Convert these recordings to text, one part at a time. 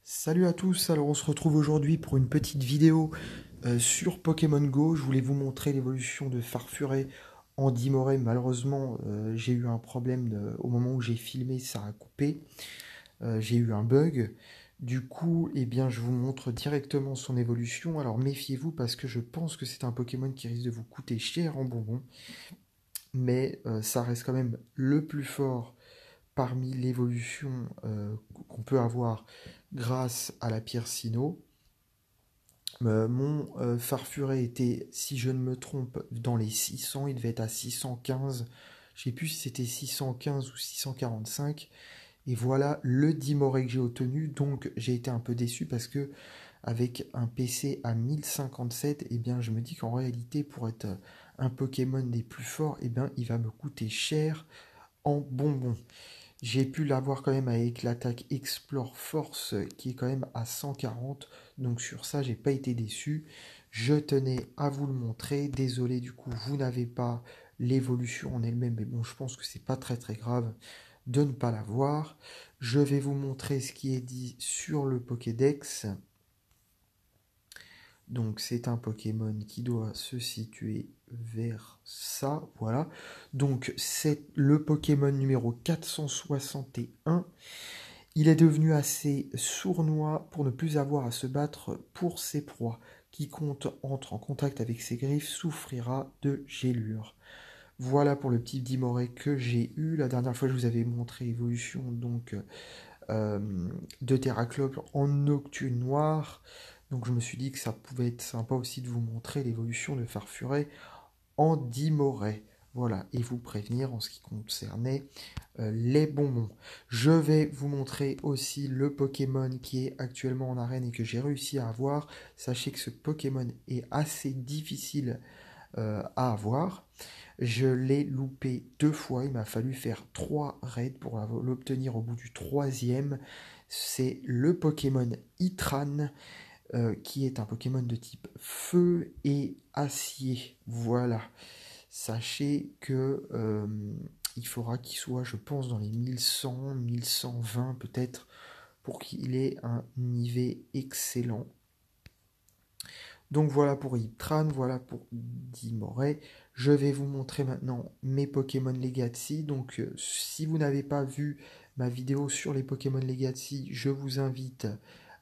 Salut à tous, alors on se retrouve aujourd'hui pour une petite vidéo sur Pokémon Go. Je voulais vous montrer l'évolution de Farfuré en Dimoré. Malheureusement, j'ai eu un problème au moment où j'ai filmé, ça a coupé. J'ai eu un bug. Du coup, eh bien, je vous montre directement son évolution. Alors méfiez-vous parce que je pense que c'est un Pokémon qui risque de vous coûter cher en bonbons. Mais ça reste quand même le plus fort parmi l'évolution qu'on peut avoir grâce à la pierre Sinnoh. Mon Farfuré était, si je ne me trompe, dans les 600, il devait être à 615. Je sais plus si c'était 615 ou 645. Et voilà le Dimoré que j'ai obtenu. Donc j'ai été un peu déçu parce que avec un PC à 1057, eh bien je me dis qu'en réalité pour être un Pokémon des plus forts, eh bien il va me coûter cher en bonbons. J'ai pu l'avoir quand même avec l'attaque Explore Force qui est quand même à 140. Donc sur ça, j'ai pas été déçu. Je tenais à vous le montrer. Désolé du coup, vous n'avez pas l'évolution en elle-même. Mais bon, je pense que c'est pas très très grave de ne pas l'avoir. Je vais vous montrer ce qui est dit sur le Pokédex. Donc c'est un Pokémon qui doit se situer vers ça, voilà. Donc c'est le Pokémon numéro 461. Il est devenu assez sournois pour ne plus avoir à se battre pour ses proies. Quiconque entre en contact avec ses griffes souffrira de gélure. Voilà pour le petit Dimoré que j'ai eu. La dernière fois, je vous avais montré l'évolution donc de Terraclope en Noctune Noir. Donc je me suis dit que ça pouvait être sympa aussi de vous montrer l'évolution de Farfuret en Dimoré. Voilà, et vous prévenir en ce qui concernait les bonbons. Je vais vous montrer aussi le Pokémon qui est actuellement en arène et que j'ai réussi à avoir. Sachez que ce Pokémon est assez difficile à avoir. Je l'ai loupé 2 fois, il m'a fallu faire 3 raids pour l'obtenir au bout du troisième. C'est le Pokémon Itran, qui est un Pokémon de type feu et acier. Voilà. Sachez que il faudra qu'il soit, je pense, dans les 1100, 1120 peut-être, pour qu'il ait un niveau excellent. Donc voilà pour Yptran, voilà pour Dimoré. Je vais vous montrer maintenant mes Pokémon Legacy. Donc si vous n'avez pas vu ma vidéo sur les Pokémon Legacy, je vous invite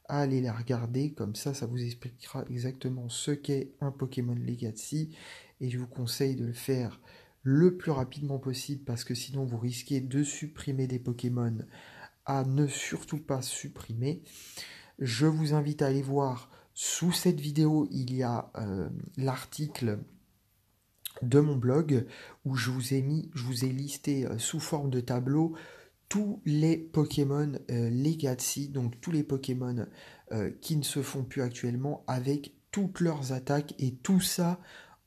à aller la regarder. Comme ça vous expliquera exactement ce qu'est un Pokémon Legacy. Et je vous conseille de le faire le plus rapidement possible parce que sinon vous risquez de supprimer des Pokémon à ne surtout pas supprimer. Je vous invite à aller voir sous cette vidéo, il y a l'article de mon blog où je vous ai listé sous forme de tableau tous les Pokémon Legacy, donc tous les Pokémon qui ne se font plus actuellement avec toutes leurs attaques et tout ça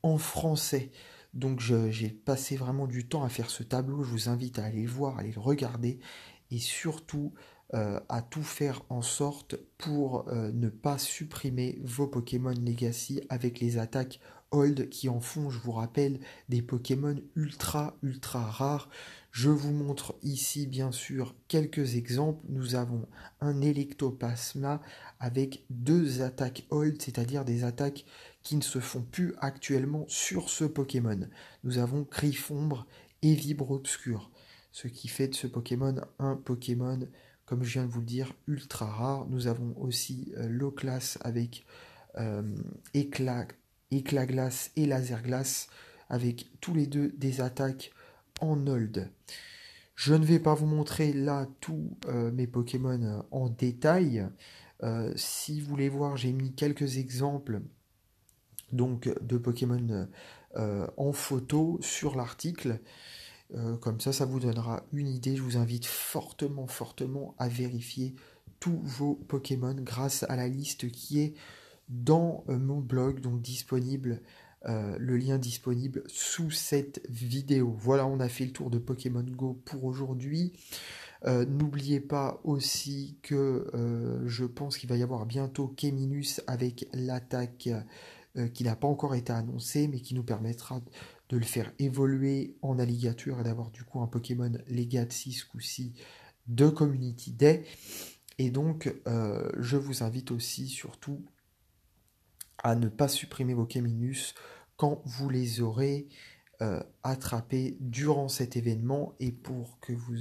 en français. Donc j'ai passé vraiment du temps à faire ce tableau, je vous invite à aller le voir, à aller le regarder et surtout à tout faire en sorte pour ne pas supprimer vos Pokémon Legacy avec les attaques Hold qui en font, je vous rappelle, des Pokémon ultra ultra rares. Je vous montre ici bien sûr quelques exemples. Nous avons un Electoplasma avec 2 attaques Hold, c'est-à-dire des attaques qui ne se font plus actuellement sur ce Pokémon. Nous avons Griffombre et Vibro-Obscur, ce qui fait de ce Pokémon un Pokémon, comme je viens de vous le dire, ultra rare. Nous avons aussi Loclas avec euh, éclat, éclat glace et laser glace, avec tous les deux des attaques en hold. Je ne vais pas vous montrer là tous mes Pokémon en détail. Si vous voulez voir, j'ai mis quelques exemples donc de Pokémon en photo sur l'article. Comme ça vous donnera une idée. Je vous invite fortement, fortement à vérifier tous vos Pokémon grâce à la liste qui est dans mon blog, donc disponible, le lien disponible sous cette vidéo. Voilà, on a fait le tour de Pokémon Go pour aujourd'hui. N'oubliez pas aussi que je pense qu'il va y avoir bientôt Keminus avec l'attaque qui n'a pas encore été annoncée, mais qui nous permettra de le faire évoluer en alligator et d'avoir du coup un Pokémon Legacy ce coup-ci de Community Day. Et donc, je vous invite aussi, surtout, à ne pas supprimer vos K-Minus quand vous les aurez attrapés durant cet événement. Et pour que vous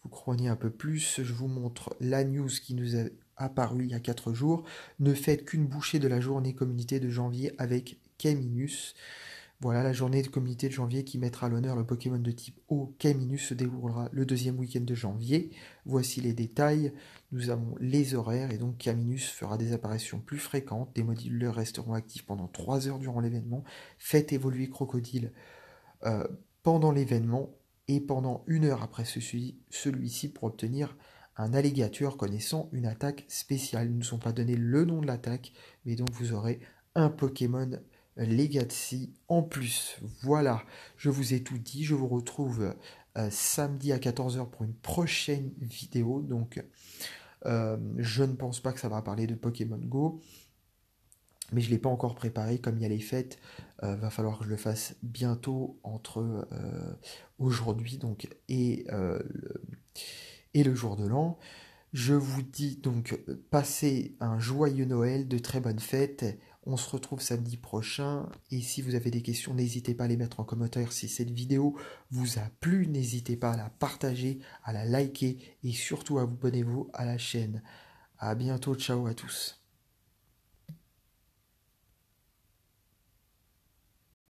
compreniez un peu plus, je vous montre la news qui nous a apparu il y a 4 jours. Ne faites qu'une bouchée de la journée communauté de janvier avec K-Minus. Voilà, la journée de communauté de janvier qui mettra à l'honneur le Pokémon de type eau K-Minus se déroulera le deuxième week-end de janvier. Voici les détails. Nous avons les horaires et donc K-Minus fera des apparitions plus fréquentes. Des modules resteront actifs pendant 3 heures durant l'événement. Faites évoluer Crocodile euh, pendant l'événement et pendant 1 heure après celui-ci pour obtenir un alligator connaissant une attaque spéciale. Ils ne nous ont pas donné le nom de l'attaque, mais donc vous aurez un Pokémon Legacy en plus. Voilà, je vous ai tout dit. Je vous retrouve samedi à 14 heures pour une prochaine vidéo. Donc, je ne pense pas que ça va parler de Pokémon Go, mais je ne l'ai pas encore préparé. Comme il y a les fêtes, va falloir que je le fasse bientôt entre aujourd'hui donc, et le jour de l'an. Je vous dis donc, passez un joyeux Noël, de très bonnes fêtes. On se retrouve samedi prochain. Et si vous avez des questions, n'hésitez pas à les mettre en commentaire. Si cette vidéo vous a plu, n'hésitez pas à la partager, à la liker et surtout à vous abonner à la chaîne. À bientôt, ciao à tous.